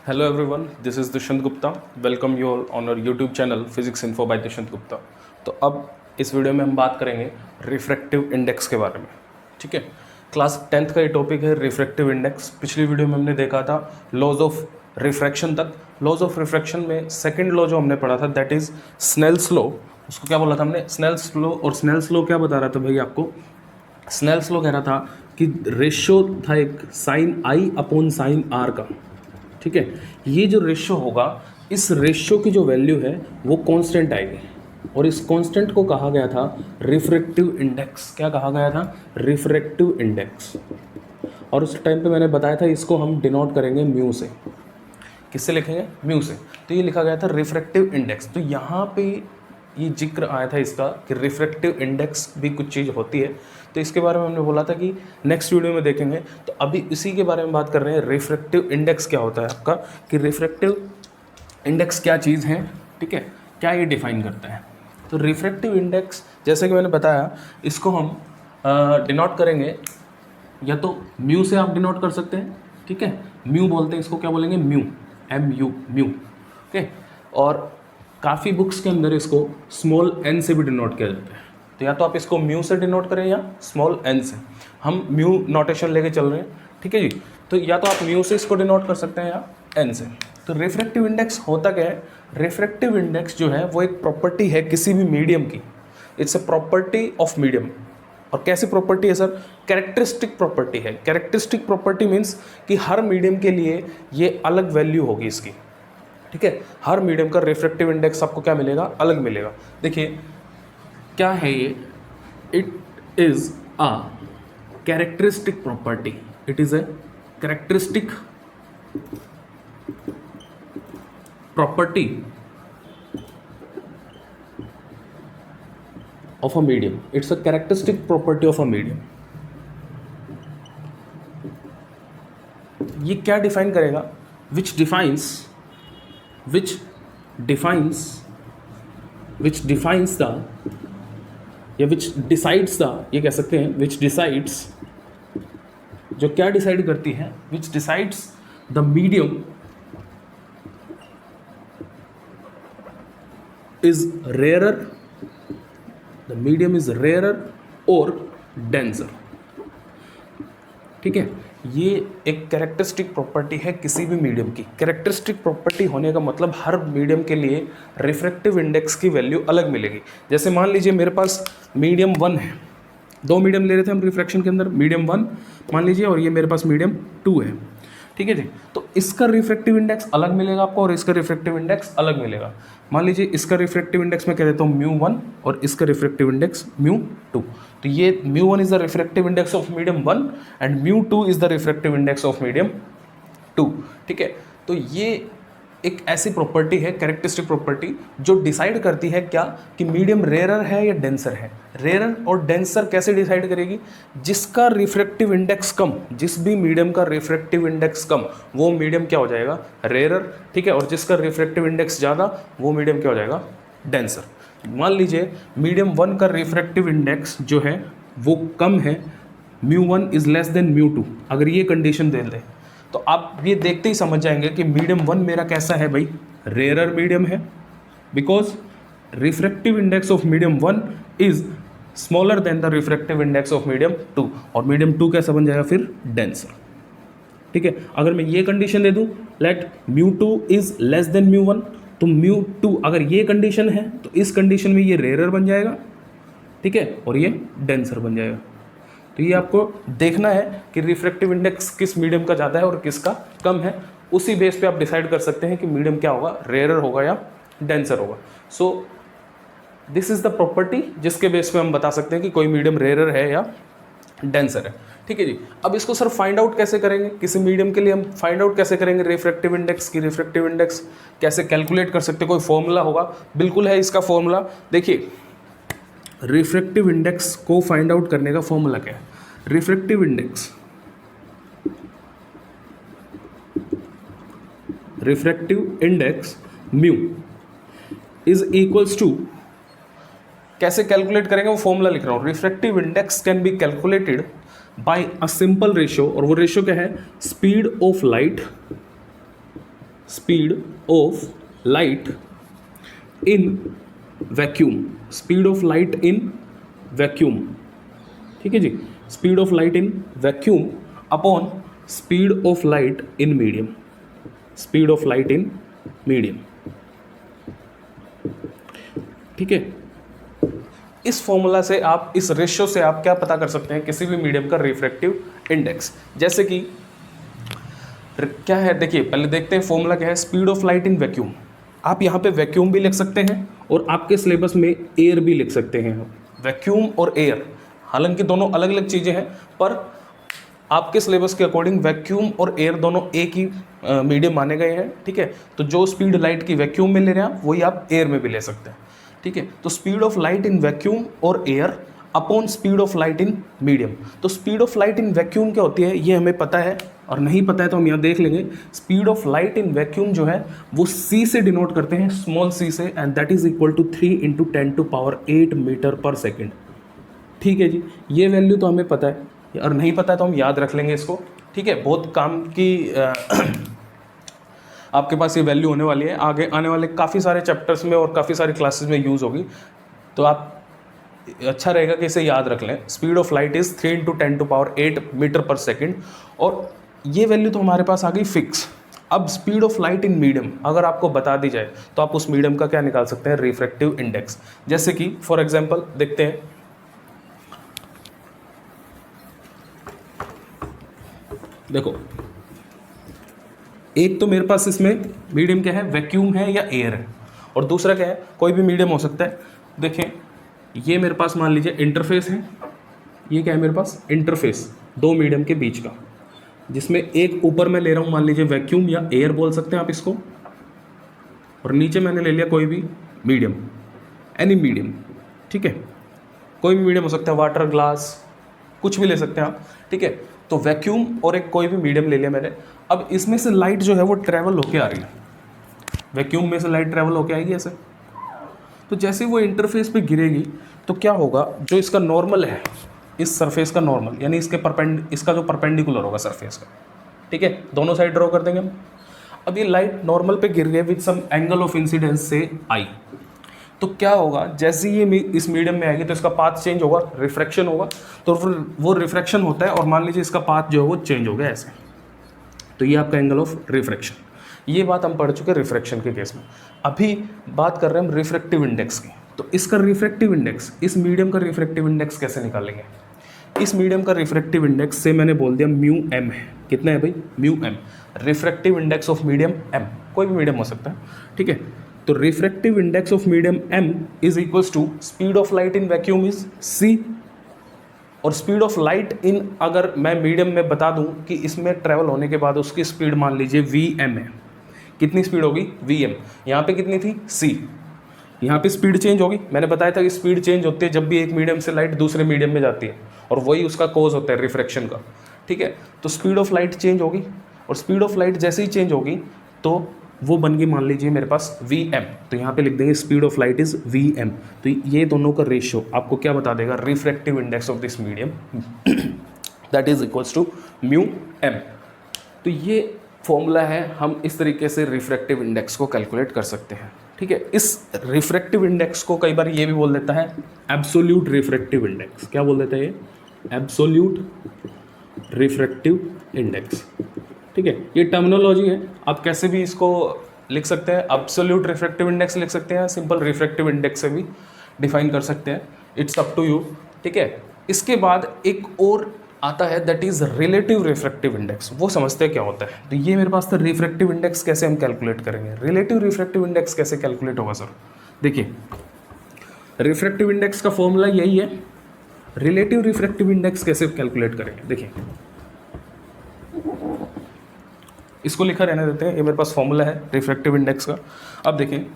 Hello everyone, this is Dushyant Gupta. Welcome you all on our YouTube channel Physics Info by Dushyant Gupta. तो अब इस video में हम बात करेंगे रिफ्रैक्टिव इंडेक्स के बारे में. ठीक है, क्लास 10th का ये टॉपिक है रिफ्रैक्टिव इंडेक्स. पिछली वीडियो में हमने देखा था लॉज ऑफ रिफ्रैक्शन तक. लॉज ऑफ रिफ्रैक्शन में सेकंड लॉ जो हमने पढ़ा था दैट इज स्नेल्स लॉ. उसको क्या बोला था हमने? Snell's law. और स्नेल्स लॉ क्या बता रहा था भाई आपको? स्नेल्स लॉ कह रहा था कि रेशियो था एक sine I upon sine R का. ठीक है, ये जो रेशियो होगा, इस रेशियो की जो वैल्यू है वो कांस्टेंट आएगी और इस कांस्टेंट को कहा गया था रिफ्रैक्टिव इंडेक्स. क्या कहा गया था? Refractive index. और उस टाइम पे मैंने बताया था इसको हम डिनोट करेंगे म्यू से. किससे लिखेंगे? म्यू से. तो ये लिखा गया था रिफ्रैक्टिव इंडेक्स. तो यहाँ पे ये जिक्र आया था इसका कि रिफ्रैक्टिव इंडेक्स भी कुछ चीज़ होती है. तो इसके बारे में हमने बोला था कि नेक्स्ट वीडियो में देखेंगे. तो अभी इसी के बारे में बात कर रहे हैं. रिफ्रैक्टिव इंडेक्स क्या होता है आपका, कि रिफ्रैक्टिव इंडेक्स क्या चीज़ है. ठीक है, क्या ये डिफाइन करता है. तो रिफ्रैक्टिव इंडेक्स जैसे कि मैंने बताया, इसको हम डिनोट करेंगे या तो म्यू से आप डिनोट कर सकते हैं. ठीक है, म्यू बोलते हैं इसको. क्या बोलेंगे? Mu, MU, mu. ओके, और काफ़ी बुक्स के अंदर इसको स्मॉल n से भी डिनोट किया जाता है. तो या तो आप इसको म्यू से डिनोट करें या स्मॉल n से. हम म्यू नोटेशन लेके चल रहे हैं. ठीक है जी. तो या तो आप म्यू से इसको डिनोट कर सकते हैं या n से. तो रिफ्रैक्टिव इंडेक्स होता क्या है? रिफ्रैक्टिव इंडेक्स जो है वो एक प्रॉपर्टी है किसी भी मीडियम की. It's a property of medium. और कैसी प्रॉपर्टी है सर? कैरेक्टरिस्टिक प्रॉपर्टी है. कैरेक्टरिस्टिक प्रॉपर्टी मीन्स कि हर मीडियम के लिए ये अलग वैल्यू होगी इसकी. ठीक है, हर मीडियम का रिफ्रैक्टिव इंडेक्स आपको क्या मिलेगा? अलग मिलेगा. देखिए क्या है ये? It is a characteristic property. It is a characteristic property of a medium. It's a characteristic property of a medium. ये क्या डिफाइन करेगा? विच डिफाइंस द, या विच डिसाइड्स द, ये कह सकते हैं विच डिसाइड्स, जो क्या डिसाइड करती है? विच decides the medium is rarer, the medium is rarer और डेंसर. ठीक है, ये एक कैरेक्टरिस्टिक प्रॉपर्टी है किसी भी मीडियम की. कैरेक्टरिस्टिक प्रॉपर्टी होने का मतलब हर मीडियम के लिए रिफ्रैक्टिव इंडेक्स की वैल्यू अलग मिलेगी. जैसे मान लीजिए मेरे पास मीडियम 1 है. दो मीडियम ले रहे थे हम रिफ्रैक्शन के अंदर. मीडियम 1 मान लीजिए और ये मेरे पास मीडियम 2 है. ठीक है जी. तो इसका रिफ्रैक्टिव इंडेक्स अलग मिलेगा आपको और इसका रिफ्रैक्टिव इंडेक्स अलग मिलेगा. मान लीजिए इसका रिफ्रैक्टिव इंडेक्स मैं कह देता हूँ μ1 और इसका रिफ्रैक्टिव इंडेक्स μ2. तो ये μ1 is the refractive index of medium 1 and μ2 is the refractive index of medium 2. ठीक है, तो ये एक ऐसी प्रॉपर्टी है, कैरेक्टरिस्टिक प्रॉपर्टी, जो डिसाइड करती है क्या, कि मीडियम रेयरर है या डेंसर है. रेयरर और डेंसर कैसे डिसाइड करेगी? जिसका रिफ्रैक्टिव इंडेक्स कम, जिस भी मीडियम का रिफ्रैक्टिव इंडेक्स कम, वो मीडियम क्या हो जाएगा? रेयरर. ठीक है, और जिसका रिफ्रैक्टिव इंडेक्स ज़्यादा, वो मीडियम क्या हो जाएगा? डेंसर. मान लीजिए मीडियम 1 का रिफ्रैक्टिव इंडेक्स जो है वो कम है, μ1 इज लेस देन μ2. अगर ये कंडीशन दे दें तो आप ये देखते ही समझ जाएंगे कि मीडियम 1 मेरा कैसा है भाई? रेयरर मीडियम है, because refractive index of medium 1 is smaller than the refractive index of medium 2. और मीडियम 2 कैसा बन जाएगा फिर? डेंसर. ठीक है, अगर मैं ये कंडीशन दे दूं, लेट μ2 इज लेस देन μ1, तो μ2 अगर ये कंडीशन है तो इस कंडीशन में ये रेयरर बन जाएगा. ठीक है, और ये डेंसर बन जाएगा. तो ये आपको देखना है कि रिफ्रैक्टिव इंडेक्स किस मीडियम का ज़्यादा है और किसका कम है. उसी बेस पे आप डिसाइड कर सकते हैं कि मीडियम क्या होगा, रेयरर होगा या डेंसर होगा. So this is the property जिसके बेस पे हम बता सकते हैं कि कोई मीडियम रेयरर है या डेंसर है. ठीक है जी. अब इसको सर फाइंड आउट कैसे करेंगे? किसी मीडियम के लिए हम फाइंड आउट कैसे करेंगे रिफ्रैक्टिव इंडेक्स की? रिफ्रैक्टिव इंडेक्स कैसे कैलकुलेट कर सकते हैं? कोई फॉर्मूला होगा? बिल्कुल है इसका फॉर्मूला. देखिए, रिफ्रैक्टिव इंडेक्स को फाइंड आउट करने का फॉर्मूला क्या है? Refractive index mu is equals to, कैसे कैलकुलेट करेंगे वो फॉर्मूला लिख रहा हूँ. Refractive index can be calculated by a simple ratio, और वो रेशियो क्या है? Speed of light speed of light in vacuum, speed of light in vacuum, ठीक है जी, speed of light in vacuum upon speed of light in medium, speed of light in medium, ठीक है। इस फॉर्मूला से आप, इस रेशियो से आप क्या पता कर सकते हैं किसी भी मीडियम का रिफ्रैक्टिव इंडेक्स। जैसे कि क्या है, देखिए पहले देखते हैं फॉर्मूला क्या है, speed of light in vacuum. आप यहाँ पे वैक्यूम भी लिख सकते हैं और आपके सिलेबस में एयर भी लिख सकते हैं, वैक्यूम और एयर, हालांकि दोनों अलग अलग चीज़ें हैं, पर आपके सिलेबस के अकॉर्डिंग वैक्यूम और एयर दोनों एक ही मीडियम माने गए हैं, ठीक है। तो जो स्पीड लाइट की वैक्यूम में ले रहे हैं आप, वही आप एयर में भी ले सकते हैं, ठीक है। तो speed of light in vacuum और air upon speed of light in medium. तो speed of light in vacuum क्या होती है ये हमें पता है, और नहीं पता है तो हम यहाँ देख लेंगे। Speed of light in vacuum जो है वो c से डिनोट करते हैं, स्मॉल c से, and that is equal to 3 × 10⁸ metre per second, ठीक है जी। ये वैल्यू तो हमें पता है, और नहीं पता है तो हम याद रख लेंगे इसको, ठीक है। बहुत काम की आपके पास ये वैल्यू होने वाली है, आगे आने वाले काफ़ी सारे चैप्टर्स में और काफ़ी सारी क्लासेस में यूज़ होगी, तो आप अच्छा रहेगा कि इसे याद रख लें। Speed of light is 3 × 10⁸ metre per second, और ये वैल्यू तो हमारे पास आ गई फिक्स। अब speed of light in medium अगर आपको बता दी जाए तो आप उस मीडियम का क्या निकाल सकते हैं, रिफ्रैक्टिव इंडेक्स। जैसे कि फॉर एग्जांपल देखते हैं, देखो एक तो मेरे पास इसमें मीडियम क्या है, वैक्यूम है या एयर है, और दूसरा क्या है, कोई भी मीडियम हो सकता है। देखें ये मेरे पास मान लीजिए इंटरफेस है, ये क्या है मेरे पास, इंटरफेस दो मीडियम के बीच का, जिसमें एक ऊपर मैं ले रहा हूँ मान लीजिए वैक्यूम या एयर बोल सकते हैं आप इसको, और नीचे मैंने ले लिया कोई भी मीडियम, एनी मीडियम, ठीक है। कोई भी मीडियम हो सकता है, वाटर, ग्लास, कुछ भी ले सकते हैं आप, ठीक है। तो वैक्यूम और एक कोई भी मीडियम ले लिया मैंने। अब इसमें से लाइट जो है वो ट्रैवल होके आ रही है, वैक्यूम में से लाइट ट्रैवल होके आएगी ऐसे। तो जैसे वो इंटरफेस पे गिरेगी तो क्या होगा, जो इसका नॉर्मल है, इस सरफेस का नॉर्मल, यानी इसका जो परपेंडिकुलर होगा सरफेस का, ठीक है, दोनों साइड ड्रॉ कर देंगे हम। अब ये लाइट नॉर्मल पे गिर गई with some angle of incidence से आई, तो क्या होगा, जैसे ही ये इस मीडियम में आएगी तो इसका पाथ चेंज होगा, रिफ्रैक्शन होगा, तो फिर वो रिफ्रैक्शन होता है, और मान लीजिए इसका पाथ जो है वो चेंज हो गया ऐसे, तो ये आपका एंगल ऑफ रिफ्रैक्शन। ये बात हम पढ़ चुके हैं रिफ्रैक्शन के केस में। अभी बात कर रहे हैं हम रिफ्रैक्टिव इंडेक्स की। तो इसका रिफ्रैक्टिव इंडेक्स, इस मीडियम का रिफ्रैक्टिव इंडेक्स कैसे निकालेंगे। इस मीडियम का रिफ्रैक्टिव इंडेक्स से मैंने बोल दिया म्यू एम है, कितना है भाई, mu M, refractive index of medium M, कोई भी मीडियम हो सकता है, ठीक है। तो refractive index of medium M is equals to speed of light in vacuum is C, और स्पीड ऑफ लाइट इन, अगर मैं मीडियम में बता दूं कि इसमें ट्रैवल होने के बाद उसकी स्पीड मान लीजिए वी एम है, कितनी स्पीड होगी, वी एम, यहाँ पे कितनी थी, सी, यहाँ पे स्पीड चेंज होगी। मैंने बताया था कि स्पीड चेंज होती है जब भी एक मीडियम से लाइट दूसरे मीडियम में जाती है, और वही उसका कोज होता है रिफ्रैक्शन का, ठीक है। तो स्पीड ऑफ लाइट चेंज होगी, और स्पीड ऑफ लाइट जैसे ही चेंज होगी तो वो बन गई मान लीजिए मेरे पास वी एम, तो यहाँ पे लिख देंगे speed of light is V M. तो ये दोनों का रेशियो आपको क्या बता देगा, refractive index of this medium that is equals to mu M. तो ये फॉर्मूला है, हम इस तरीके से रिफ्रैक्टिव इंडेक्स को कैलकुलेट कर सकते हैं, ठीक है। इस रिफ्रैक्टिव इंडेक्स को कई बार ये भी बोल देता है एब्सोल्यूट रिफ्रैक्टिव इंडेक्स, क्या बोल देता है ये, एब्सोल्यूट रिफ्रैक्टिव इंडेक्स, ठीक है। ये टर्मिनोलॉजी है, आप कैसे भी इसको लिख सकते हैं, एब्सोल्यूट रिफ्रैक्टिव इंडेक्स लिख सकते हैं, सिंपल रिफ्रैक्टिव इंडेक्स से भी डिफाइन कर सकते हैं, इट्स अप टू यू, ठीक है। इसके बाद एक और आता है that is relative refractive index, वो समझते हैं क्या होता है। तो ये मेरे पास था रिफ्रैक्टिव इंडेक्स, कैसे हम कैलकुलेट करेंगे, रिलेटिव रिफ्रैक्टिव इंडेक्स कैसे कैलकुलेट होगा सर। देखिए रिफ्रैक्टिव इंडेक्स का फॉर्मूला यही है, रिलेटिव रिफ्रैक्टिव इंडेक्स कैसे कैलकुलेट करेंगे, देखिए इसको लिखा रहने देते हैं, ये मेरे पास फॉर्मूला है रिफ्रैक्टिव इंडेक्स का। अब देखें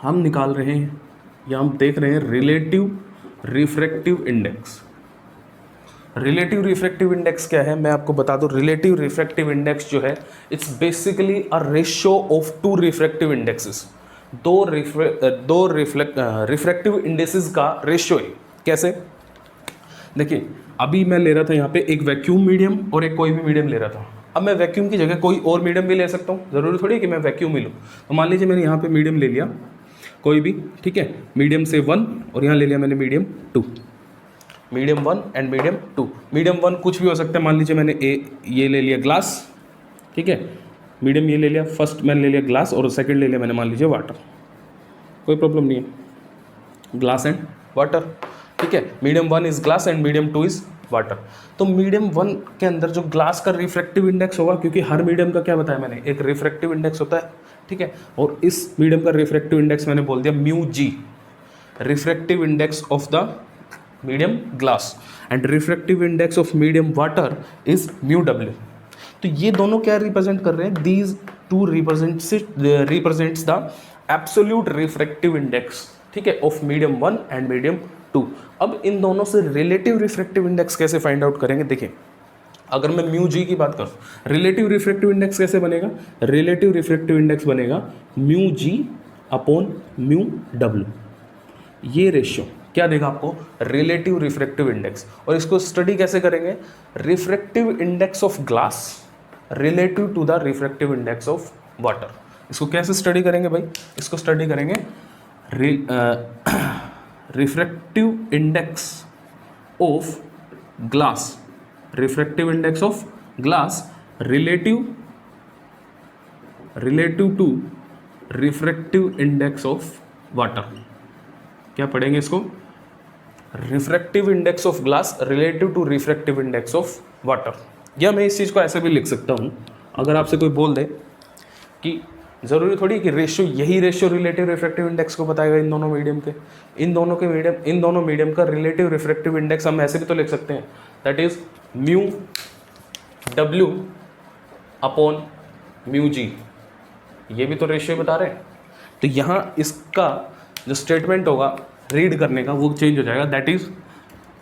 हम निकाल रहे हैं या हम देख रहे हैं relative refractive index. Relative refractive index क्या है मैं आपको बता दूं, रिलेटिव रिफ्रैक्टिव इंडेक्स जो है it's basically a ratio of two refractive indexes, दो रिफ्रैक्टिव इंडेक्सेस का रेशियो है। कैसे, देखिए अभी मैं ले रहा था यहाँ पे एक वैक्यूम मीडियम और एक कोई भी मीडियम ले रहा था, अब मैं वैक्यूम की जगह कोई और मीडियम भी ले सकता हूँ, ज़रूरी थोड़ी कि मैं वैक्यूम ही लूँ। तो मान लीजिए मैंने यहाँ पे मीडियम ले लिया कोई भी, ठीक है, मीडियम से 1 और यहाँ ले लिया मैंने medium 2, medium 1 and medium 2। Medium 1 कुछ भी हो सकता है, मान लीजिए मैंने ये ले लिया ग्लास, ठीक है, मीडियम ये ले लिया, फर्स्ट मैंने ले लिया ग्लास और सेकंड ले लिया मैंने मान लीजिए वाटर, कोई प्रॉब्लम नहीं है, ग्लास एंड वाटर, ठीक है। Medium 1 is glass and medium 2 is water. तो मीडियम 1 के अंदर जो ग्लास का रिफ्रैक्टिव इंडेक्स होगा, क्योंकि हर मीडियम का क्या बताया मैंने, एक रिफ्रैक्टिव इंडेक्स होता है, ठीक है, और इस मीडियम का रिफ्रैक्टिव इंडेक्स मैंने बोल दिया mu G, refractive index of the medium glass, and refractive index of medium water is mu W. तो ये दोनों क्या रिप्रेजेंट कर रहे हैं, these two represents the absolute refractive index, ठीक है, ऑफ मीडियम 1 एंड मीडियम 2। अब इन दोनों से रिलेटिव रिफ्रैक्टिव इंडेक्स कैसे फाइंड आउट करेंगे, देखिए अगर मैं म्यू जी की बात करूँ, रिलेटिव रिफ्रैक्टिव इंडेक्स कैसे बनेगा, रिलेटिव रिफ्रैक्टिव इंडेक्स बनेगा mu G upon mu W. ये रेशियो क्या देगा आपको, रिलेटिव रिफ्रैक्टिव इंडेक्स। और इसको स्टडी कैसे करेंगे, refractive index of glass relative to the refractive index of water. इसको कैसे स्टडी करेंगे भाई, इसको स्टडी करेंगे refractive index of glass, refractive index of glass relative to refractive index of water. क्या पढ़ेंगे इसको, refractive index of glass relative to refractive index of water. या मैं इस चीज़ को ऐसे भी लिख सकता हूँ, अगर आपसे कोई बोल दे कि ज़रूरी थोड़ी कि रेशियो, यही रेशियो रिलेटिव रिफ्रैक्टिव इंडेक्स को बताएगा इन दोनों मीडियम के, इन दोनों मीडियम का रिलेटिव रिफ्रैक्टिव इंडेक्स हम ऐसे भी तो लिख सकते हैं, that is mu W upon mu G. ये भी तो रेशियो बता रहे हैं। तो यहाँ इसका जो स्टेटमेंट होगा रीड करने का वो चेंज हो जाएगा, that is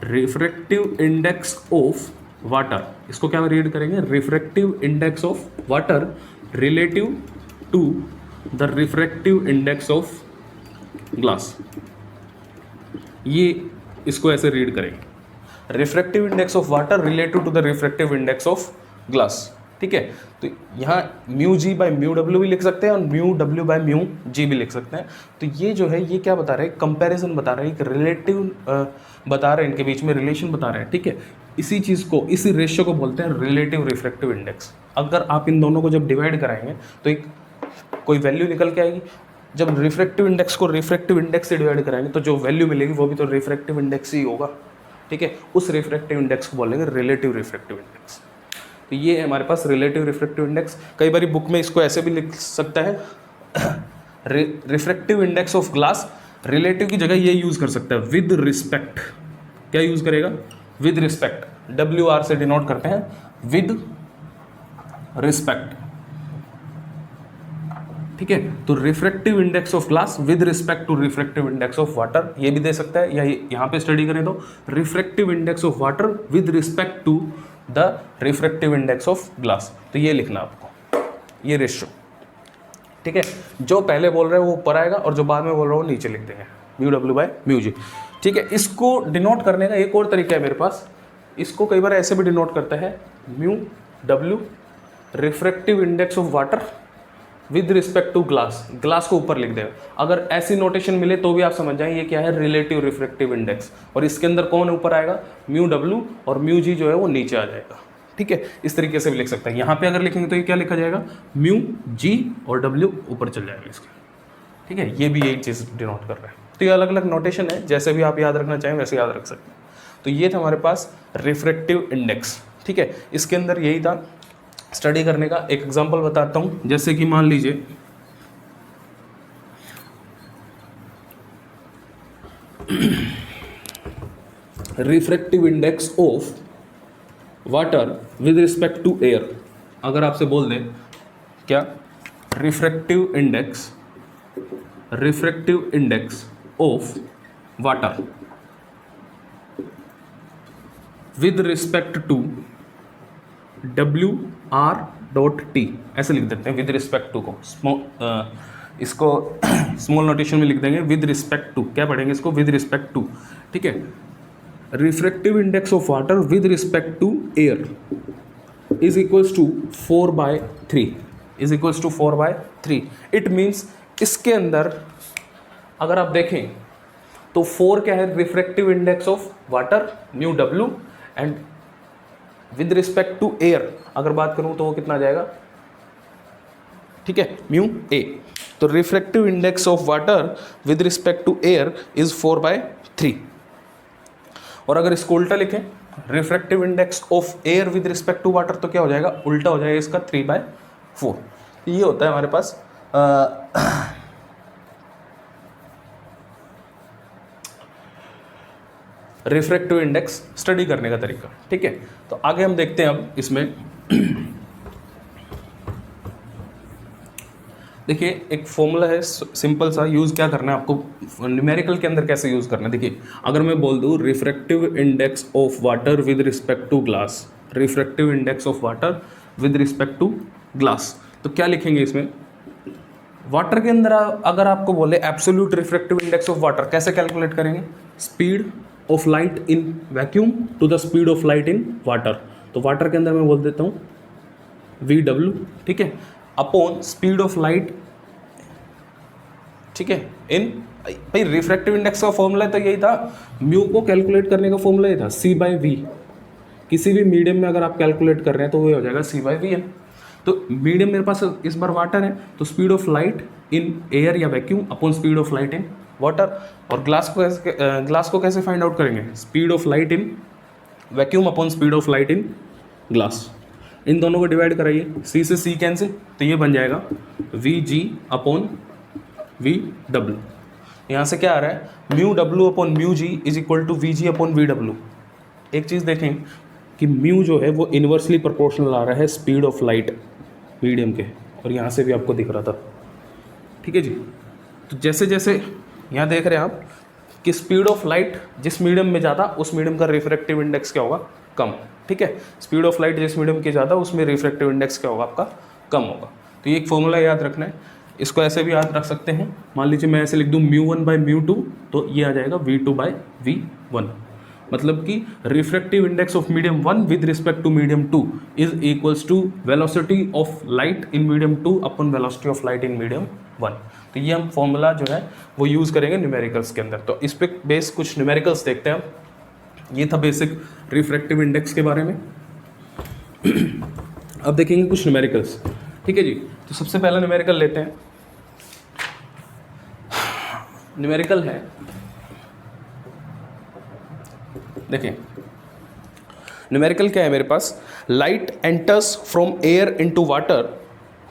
refractive index of water. इसको क्या रीड करेंगे, refractive index of water relative to the refractive index of glass. ये इसको ऐसे रीड करेंगे, refractive index of water relative to the refractive index of glass, ठीक है। तो यहाँ mu G by mu W भी लिख सकते हैं और mu W by mu G भी लिख सकते हैं। तो ये जो है ये क्या बता रहे हैं, कंपैरिजन बता रहे हैं, एक रिलेटिव बता रहे हैं, इनके बीच में रिलेशन बता रहे हैं, ठीक है। इसी चीज़ को, इसी रेशियो को बोलते हैं रिलेटिव रिफ्रैक्टिव इंडेक्स। अगर आप इन दोनों को जब डिवाइड कराएंगे तो एक कोई वैल्यू निकल के आएगी। जब रिफ्रैक्टिव इंडेक्स को रिफ्रैक्टिव इंडेक्स से डिवाइड कराएंगे तो जो वैल्यू मिलेगी वो भी तो रिफ्रैक्टिव इंडेक्स ही होगा, ठीक है। उस रिफ्रैक्टिव इंडेक्स को बोलेंगे रिलेटिव रिफ्रैक्टिव इंडेक्स। तो ये है हमारे पास रिलेटिव रिफ्रैक्टिव इंडेक्स। कई बार बुक में इसको ऐसे भी लिख सकता है, refractive index of glass, relative की जगह ये यूज़ कर सकता है विद रिस्पेक्ट। क्या यूज़ करेगा, विद रिस्पेक्ट, WR से डिनोट करते हैं, विद रिस्पेक्ट, ठीक है। तो refractive index of glass with respect to refractive index of water, ये भी दे सकता है। या यहाँ पे स्टडी करें तो refractive index of water with respect to the refractive index of glass. तो ये लिखना आपको, ये रेशियो, ठीक है। जो पहले बोल रहे हैं वो ऊपर आएगा और जो बाद में बोल रहा है वो नीचे लिख देंगे, mu W by mu G, ठीक है। इसको डिनोट करने का एक और तरीका है मेरे पास, इसको कई बार ऐसे भी डिनोट करता है, mu W refractive index of water with respect to glass, glass को ऊपर लिख देगा। अगर ऐसी नोटेशन मिले तो भी आप समझ जाएं ये क्या है, रिलेटिव रिफ्रैक्टिव इंडेक्स। और इसके अंदर कौन ऊपर आएगा, म्यू डब्ल्यू, और म्यू जी जो है वो नीचे आ जाएगा, ठीक है। इस तरीके से भी लिख सकते हैं। यहाँ पे अगर लिखेंगे तो ये क्या लिखा जाएगा, म्यू जी और डब्ल्यू ऊपर चल जाएगा इसके, ठीक है। ये भी यही चीज़ डिनोट कर रहा है। तो ये अलग अलग नोटेशन है, जैसे भी आप याद रखना चाहें वैसे याद रख सकते हैं। तो ये था हमारे पास रिफ्रैक्टिव इंडेक्स, ठीक है। इसके अंदर यही था स्टडी करने का। एक एग्जांपल बताता हूँ, जैसे कि मान लीजिए refractive index of water with respect to air. अगर आपसे बोल दें क्या, refractive index of water with respect to WR.T, ऐसे लिख देते हैं, विद रिस्पेक्ट टू को इसको स्मॉल नोटेशन में लिख देंगे, विद रिस्पेक्ट टू। क्या पढ़ेंगे इसको, विद रिस्पेक्ट टू, ठीक है। Refractive index of water with respect to air is equals to 4/3 is equals to 4/3। It means इसके अंदर अगर आप देखें तो 4 क्या है, refractive index of water mu W, and with respect to air अगर बात करूं तो वो कितना आ जाएगा, ठीक है, म्यू ए। तो refractive index of water with respect to air is 4/3। और अगर इसको उल्टा लिखें, refractive index of air with respect to water, तो क्या हो जाएगा, उल्टा हो जाएगा इसका 3/4। ये होता है हमारे पास रिफ्रैक्टिव इंडेक्स स्टडी करने का तरीका। ठीक है, तो आगे हम देखते हैं अब इसमें देखिए एक फॉर्मूला है सिंपल सा, यूज़ क्या करना है आपको न्यूमेरिकल के अंदर कैसे यूज़ करना है। देखिए अगर मैं बोल दूँ refractive index of water with respect to glass, refractive index of water with respect to glass, तो क्या लिखेंगे इसमें, वाटर के अंदर अगर आपको बोले absolute refractive index of water कैसे कैलकुलेट करेंगे, speed of light in vacuum to the speed of light in water. तो वाटर के अंदर मैं बोल देता हूँ VW, ठीक है, अपॉन स्पीड ऑफ लाइट, ठीक है, इन, भाई रिफ्रैक्टिव इंडेक्स का फॉर्मूला तो यही था, म्यू को कैलकुलेट करने का फॉर्मूला ये था C/V। किसी भी मीडियम में अगर आप कैलकुलेट कर रहे हैं तो वो हो जाएगा C/V। तो मीडियम मेरे पास इस बार वाटर है, तो speed of light in air या vacuum upon speed of light in water. और ग्लास को कैसे फाइंड आउट करेंगे, speed of light in vacuum upon speed of light in glass. इन दोनों को डिवाइड कराइए, C से C कैंसिल, तो ये बन जाएगा VG अपॉन VW। यहाँ से क्या आ रहा है, mu W upon mu G is equal to VG upon VW। एक चीज़ देखें कि म्यू जो है वो इन्वर्सली प्रोपोर्शनल आ रहा है स्पीड ऑफ लाइट मीडियम के, और यहाँ से भी आपको दिख रहा था, ठीक है जी। तो जैसे जैसे यहाँ देख रहे हैं आप कि स्पीड ऑफ लाइट जिस मीडियम में ज़्यादा उस मीडियम का रिफ्रैक्टिव इंडेक्स क्या होगा, कम, ठीक है। स्पीड ऑफ लाइट जिस मीडियम की ज़्यादा उसमें रिफ्रैक्टिव इंडेक्स क्या होगा, आपका कम होगा। तो ये एक फॉर्मूला याद रखना है, इसको ऐसे भी याद रख सकते हैं। मान लीजिए मैं ऐसे लिख दूँ μ1/μ2, तो ये आ जाएगा V2/V1। मतलब कि refractive index of medium 1 with respect to medium 2 is equals to velocity of light in medium 2 upon velocity of light in medium 1। तो ये हम फॉर्मूला जो है वो यूज़ करेंगे न्यूमेरिकल्स के अंदर। तो इस पे बेस कुछ न्यूमेरिकल्स देखते हैं हम। ये था बेसिक रिफ्रैक्टिव इंडेक्स के बारे में। अब देखेंगे कुछ न्यूमेरिकल्स, ठीक है जी। तो सबसे पहला न्यूमेरिकल लेते हैं। न्यूमेरिकल है, देखें न्यूमेरिकल क्या है मेरे पास, light enters from air into water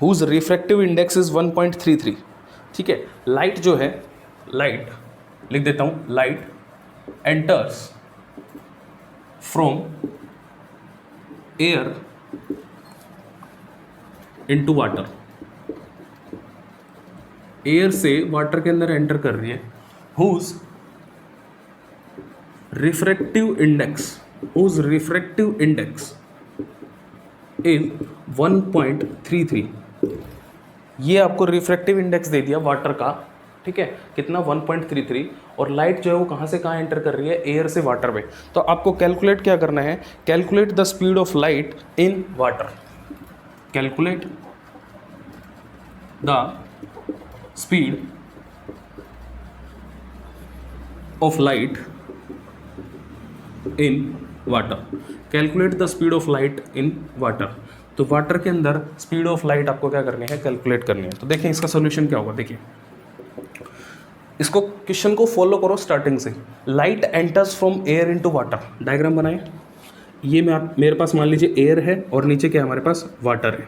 whose refractive index is 1.33। ठीक है, लाइट जो है, लाइट लिख देता हूं, light enters from air into water, air से वाटर के अंदर एंटर कर रही है, हुज रिफ्रैक्टिव इंडेक्स इज 1.33। ये आपको रिफ्रैक्टिव इंडेक्स दे दिया वाटर का, ठीक है, कितना 1.33। और लाइट जो है वो कहाँ से कहाँ एंटर कर रही है, एयर से वाटर में। तो आपको कैलकुलेट क्या करना है, calculate the speed of light in water, calculate the speed of light in water, calculate the speed of light in water. तो वाटर के अंदर स्पीड ऑफ लाइट आपको क्या करनी है, कैलकुलेट करनी है। तो देखें इसका सोल्यूशन क्या होगा। देखिए इसको क्वेश्चन को फॉलो करो स्टार्टिंग से। Light enters from air into water, diagram बनाएं। ये मेरे पास मान लीजिए एयर है और नीचे क्या है हमारे पास, वाटर है।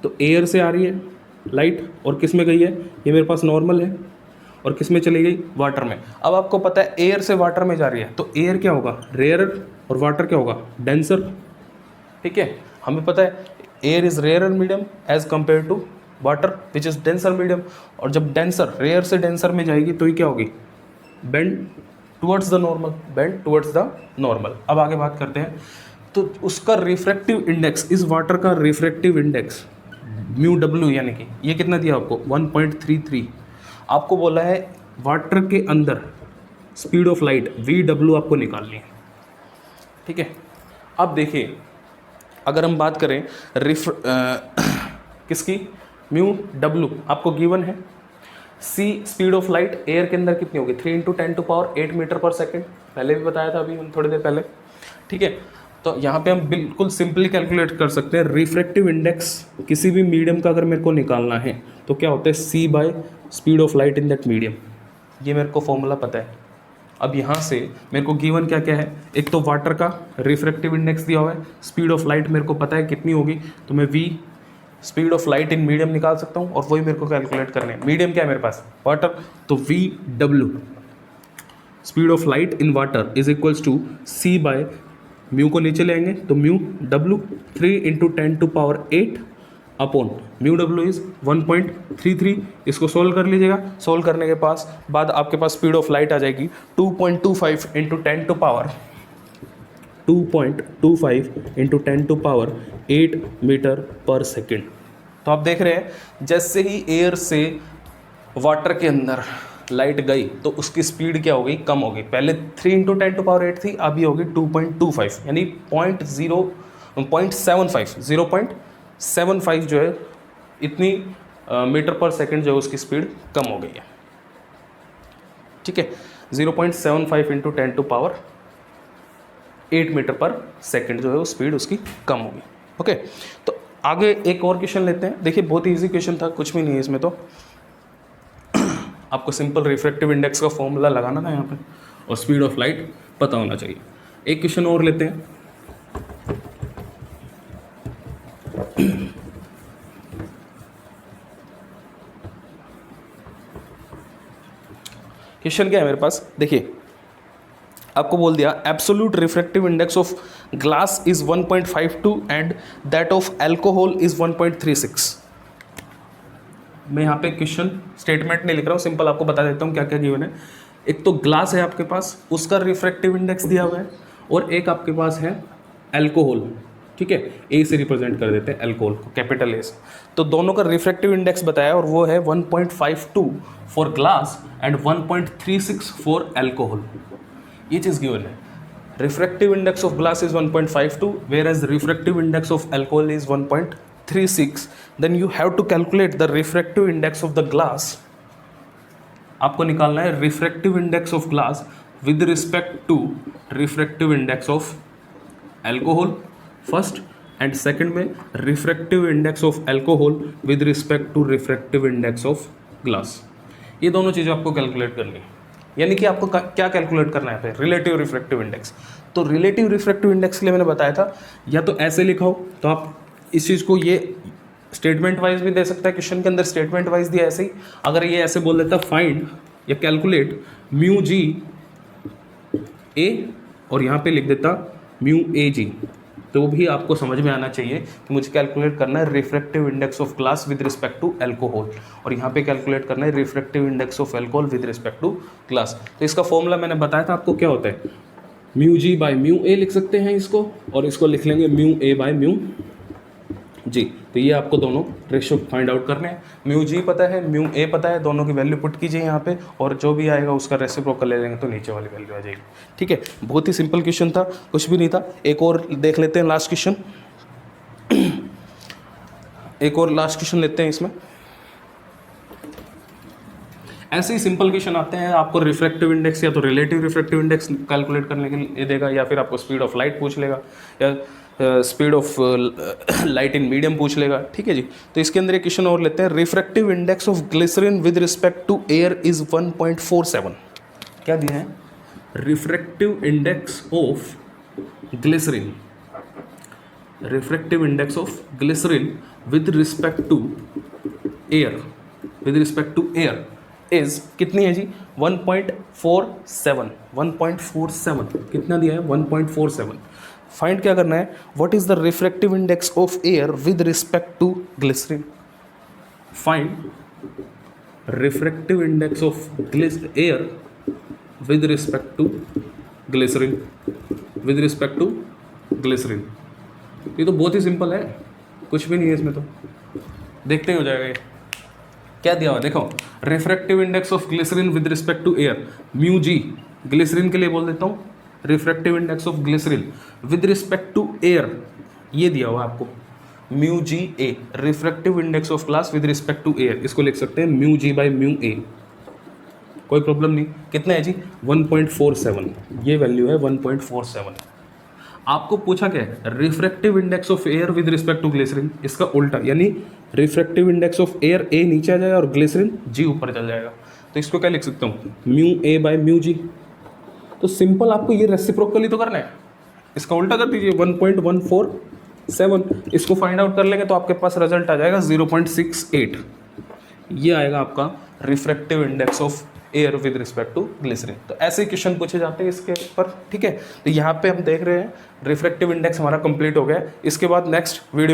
तो एयर से आ रही है लाइट और किस में गई है, ये मेरे पास नॉर्मल है, और किस में चली गई, वाटर में। अब आपको पता है एयर से वाटर में जा रही है, तो एयर क्या होगा, रेयरर, और वाटर क्या होगा, डेंसर। ठीक है, हमें पता है air is rarer medium as compare to water which is denser medium. और जब डेंसर रेयर से डेंसर में जाएगी तो ये क्या होगी, bend towards the normal, bend towards the normal. अब आगे बात करते हैं। तो उसका रिफ्रैक्टिव इंडेक्स, इस वाटर का रिफ्रैक्टिव इंडेक्स μW, यानी कि ये कितना दिया आपको, 1.33। आपको बोला है वाटर के अंदर स्पीड ऑफ लाइट VW आपको निकालनी है। ठीक है, अब देखिए अगर हम बात करें किसकी, म्यू डब्लू आपको गिवन है। सी स्पीड ऑफ लाइट एयर के अंदर कितनी होगी, 3 × 10⁸ मीटर पर सेकेंड, पहले भी बताया था अभी थोड़ी देर पहले, ठीक है। तो यहाँ पे हम बिल्कुल सिंपली कैलकुलेट कर सकते हैं रिफ्रैक्टिव इंडेक्स किसी भी मीडियम का अगर मेरे को निकालना है तो क्या होता है, C by speed of light in that medium, ये मेरे को फॉर्मूला पता है। अब यहाँ से मेरे को गिवन क्या क्या है, एक तो वाटर का रिफ्रैक्टिव इंडेक्स दिया हुआ है, स्पीड ऑफ लाइट मेरे को पता है कितनी होगी, तो मैं V speed of light in medium निकाल सकता हूँ और वही मेरे को कैलकुलेट करने है। मीडियम क्या है मेरे पास, वाटर, तो V W speed of light in water is equals to C by mu को नीचे ले आएंगे तो mu W 3 × 10⁸ upon mu W is 1.33। इसको सोल्व कर लीजिएगा, सोल्व करने के बाद आपके पास स्पीड ऑफ लाइट आ जाएगी 2.25 × 10⁸ मीटर पर सेकेंड। तो आप देख रहे हैं जैसे ही एयर से वाटर के अंदर लाइट गई तो उसकी स्पीड क्या हो गई, कम हो गई। पहले 3 × 10⁸ थी, अभी होगी 2.25, यानी 0.75 जो है इतनी मीटर पर सेकंड जो है उसकी स्पीड कम हो गई है, ठीक है। 0.75 × 10⁸ मीटर पर सेकंड जो है वो स्पीड उसकी कम होगी, ओके। तो आगे एक और क्वेश्चन लेते हैं। देखिए बहुत ही ईजी क्वेश्चन था, कुछ भी नहीं है इसमें, तो आपको सिंपल रिफ्रैक्टिव इंडेक्स का फॉर्मूला लगाना था यहाँ पे और स्पीड ऑफ लाइट पता होना चाहिए। एक क्वेश्चन और लेते हैं। क्वेश्चन क्या है मेरे पास, देखिए आपको बोल दिया absolute refractive index of glass is 1.52 and that of alcohol is 1.36। मैं यहाँ पे क्वेश्चन स्टेटमेंट नहीं लिख रहा हूँ, सिंपल आपको बता देता हूँ क्या क्या गिवन है। एक तो ग्लास है आपके पास, उसका रिफ्रैक्टिव इंडेक्स दिया हुआ है, और एक आपके पास है अल्कोहल, ठीक है, ए से रिप्रेजेंट कर देते हैं अल्कोहल को, कैपिटल ए से। तो दोनों का रिफ्रैक्टिव इंडेक्स बताया और वो है 1.52 for glass and 1.36 for alcohol, ये चीज़ गिवन है। Refractive index of glass is 1.52 whereas refractive index of alcohol is 1.36, then you have to calculate the refractive index of the glass। आपको निकालना है refractive index of glass with respect to refractive index of alcohol first, and second में refractive index of alcohol with respect to refractive index of glass। ये दोनों चीज़ें आपको calculate करनी है, यानी कि आपको क्या कैलकुलेट करना है फिर, रिलेटिव रिफ्रैक्टिव इंडेक्स। तो रिलेटिव रिफ्रैक्टिव इंडेक्स के लिए मैंने बताया था या तो ऐसे लिखा हो, तो आप इस चीज़ को ये स्टेटमेंट वाइज भी दे सकता है, क्वेश्चन के अंदर स्टेटमेंट वाइज दिया ऐसे ही। अगर ये ऐसे बोल देता फाइंड या कैलकुलेट म्यू जी ए और यहाँ पे लिख देता म्यू ए जी, तो भी आपको समझ में आना चाहिए कि मुझे कैलकुलेट करना है refractive index of glass with respect to alcohol, और यहाँ पे कैलकुलेट करना है refractive index of alcohol with respect to glass. तो इसका फॉर्मूला मैंने बताया था आपको क्या होता है, mu G by mu A लिख सकते हैं इसको, और इसको लिख लेंगे mu A by mu G. तो ये आपको दोनों रेशियो फाइंड आउट करने हैं। म्यू जी पता है, म्यू ए पता है, दोनों की वैल्यू पुट कीजिए यहाँ पे, और जो भी आएगा उसका रेसिप्रोकल ले लेंगे तो नीचे वाली वैल्यू आ जाएगी, ठीक है। बहुत ही सिंपल क्वेश्चन था, कुछ भी नहीं था। एक और देख लेते हैं लास्ट क्वेश्चन, एक और लास्ट क्वेश्चन लेते हैं। इसमें ऐसे ही सिंपल क्वेश्चन आते हैं, आपको रिफ्रैक्टिव इंडेक्स या तो रिलेटिव रिफ्रैक्टिव इंडेक्स कैलकुलेट करने के लिए देगा, या फिर आपको स्पीड ऑफ लाइट पूछ लेगा, या speed of light in medium पूछ लेगा, ठीक है जी। तो इसके अंदर एक क्वेश्चन और लेते हैं, refractive index of glycerine with respect to air is 1.47। क्या दिया है, refractive index of glycerine, refractive index of glycerine with respect to air, with respect to air is कितनी है जी, 1.47, 1.47 कितना दिया है, 1.47। फाइंड क्या करना है, what is the refractive index of air with respect to glycerine. Find refractive index of air with respect to glycerine, with respect to glycerine. ये तो बहुत ही सिंपल है, कुछ भी नहीं है इसमें, तो देखते ही हो जाएगा। ये क्या दिया हुआ देखो, refractive index of glycerine with respect to air, mu G, glycerine के लिए बोल देता हूँ refractive index of glycerine with respect to air, ये दिया हुआ आपको mu G A, refractive index of glass with respect to air, इसको लिख सकते हैं mu G by mu A, कोई प्रॉब्लम नहीं। कितना है जी 1.47, ये वैल्यू है 1.47। आपको पूछा क्या है refractive index of air with respect to glycerine, इसका उल्टा, यानी refractive index of air A नीचे आ जाएगा और ग्लिसरीन जी ऊपर चल जाएगा। तो इसको क्या लिख सकता हूँ mu A by mu G. तो सिंपल आपको ये रेसिप्रोकली तो करना है, इसका उल्टा कर दीजिए 1.147, इसको फाइंड आउट कर लेंगे तो आपके पास रिजल्ट आ जाएगा 0.68। ये आएगा आपका refractive index of air with respect to glycerine. तो ऐसे क्वेश्चन पूछे जाते हैं इसके ऊपर, ठीक है। तो यहाँ पे हम देख रहे हैं रिफ्रैक्टिव इंडेक्स हमारा कंप्लीट हो गया। इसके बाद नेक्स्ट वीडियो